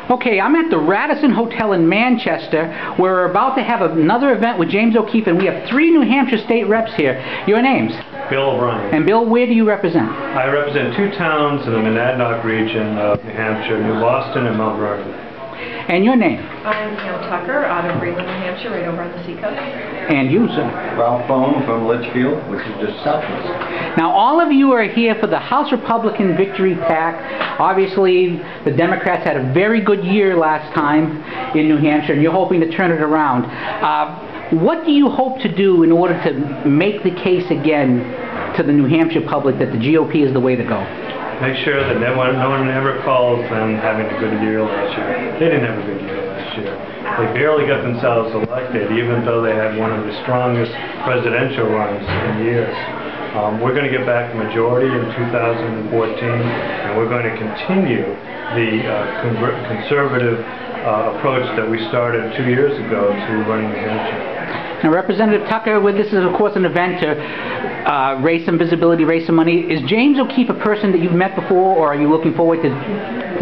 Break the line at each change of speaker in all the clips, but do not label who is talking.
Okay, I'm at the Radisson Hotel in Manchester. We're about to have another event with James O'Keefe, and we have 3 New Hampshire state reps here. Your names?
Bill O'Brien.
And Bill, where do you represent?
I represent 2 towns in the Monadnock region of New Hampshire, New Boston and Mount Vernon.
And your name?
I'm Pam Tucker, out of Breland, New Hampshire, right over on the seacoast.
And you, sir?
Ralph Bone from Litchfield, which is just southwest.
Now, all of you are here for the House Republican Victory PAC. Obviously, the Democrats had a very good year last time in New Hampshire, and you're hoping to turn it around. What do you hope to do in order to make the case again to the New Hampshire public that the GOP is the way to go?
Make sure that no one ever calls them having a good year last year. They didn't have a good year last year. They barely got themselves elected, even though they had one of the strongest presidential runs in years. We're going to get back the majority in 2014, and we're going to continue the conservative approach that we started 2 years ago to running New Hampshire.
Now, Representative Tucker, this is, of course, an event to raise some visibility, raise some money. Is James O'Keefe a person that you've met before, or are you looking forward to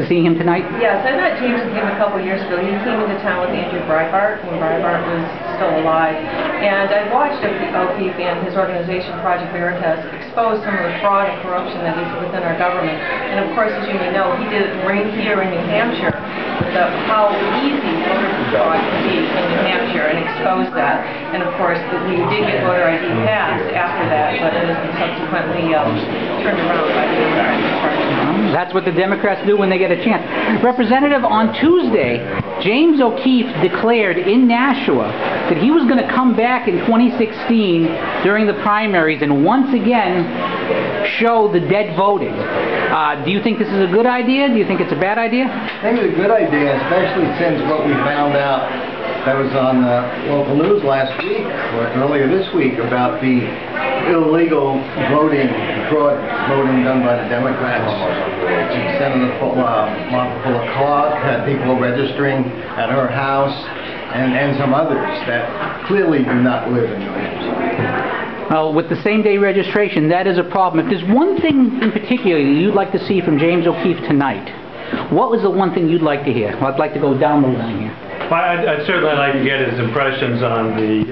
seeing him tonight?
Yes, I met James O'Keefe a couple years ago. He came into town with Andrew Breitbart when Breitbart was still alive. And I watched O'Keefe and his organization, Project Veritas, expose some of the fraud and corruption that is within our government. And of course, as you may know, he did it right here in New Hampshire, with how easy voter fraud can be in New Hampshire, and expose that. And of course, we did get voter ID passed after that, but it was subsequently turned around by the Democrats.
That's what the Democrats do when they get a chance. Representative, on Tuesday, James O'Keefe declared in Nashua that he was going to come back in 2016 during the primaries and once again show the dead voting. Do you think this is a good idea? Do you think it's a bad idea?
I think it's a good idea, especially since what we found out that was on local news last week, or earlier this week, about the illegal voting, fraud voting done by the Democrats. Senator Martha Fuller Clark had people registering at her house, and some others that clearly do not live in New Hampshire.
Well, with the same-day registration, that is a problem. If there's one thing in particular you'd like to see from James O'Keefe tonight, what was the one thing you'd like to hear? Well, I'd like to go down the line here.
Well, I'd certainly like to get his impressions on the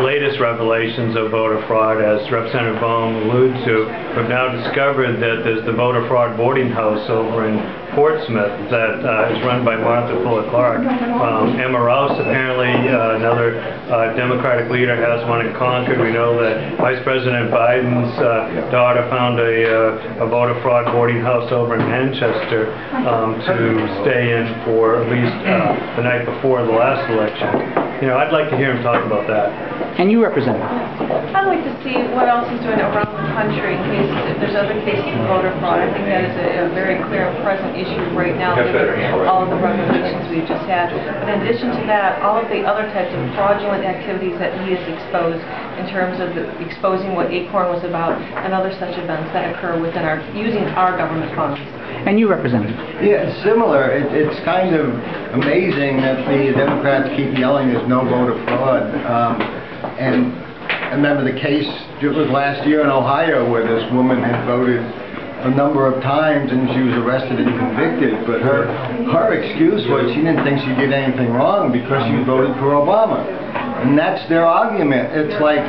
latest revelations of voter fraud. As Representative Bone alluded to, we've now discovered that there's the voter fraud boarding house over in Portsmouth that is run by Martha Fuller Clark. Emma Rouse, apparently another Democratic leader, has one in Concord. We know that Vice President Biden's daughter found a voter fraud boarding house over in Manchester to stay in for at least the night before the last election. You know, I'd like to hear him talk about that.
And you, Representative?
I'd like to see what else he's doing around the country in case if there's other cases of voter fraud. I think that is a very clear and present issue right now, given all of the revelations we've just had. But in addition to that, all of the other types of fraudulent activities that he has exposed in terms of exposing what ACORN was about and other such events that occur within using our government funds.
And you, Representative?
Yeah, it's similar. It's kind of amazing that the Democrats keep yelling there's no voter fraud. And I remember the case, it was last year in Ohio, where this woman had voted a number of times and she was arrested and convicted, but her excuse was she didn't think she did anything wrong because she voted for Obama. And that's their argument. It's like,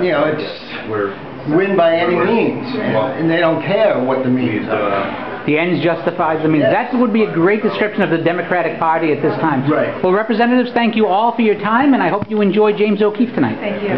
you know, it's win by any means, and they don't care what the means are.
The ends justify the means. That would be a great description of the Democratic Party at this time.
Right.
Well, Representatives, thank you all for your time, and I hope you enjoyed James O'Keefe tonight.
Thank you.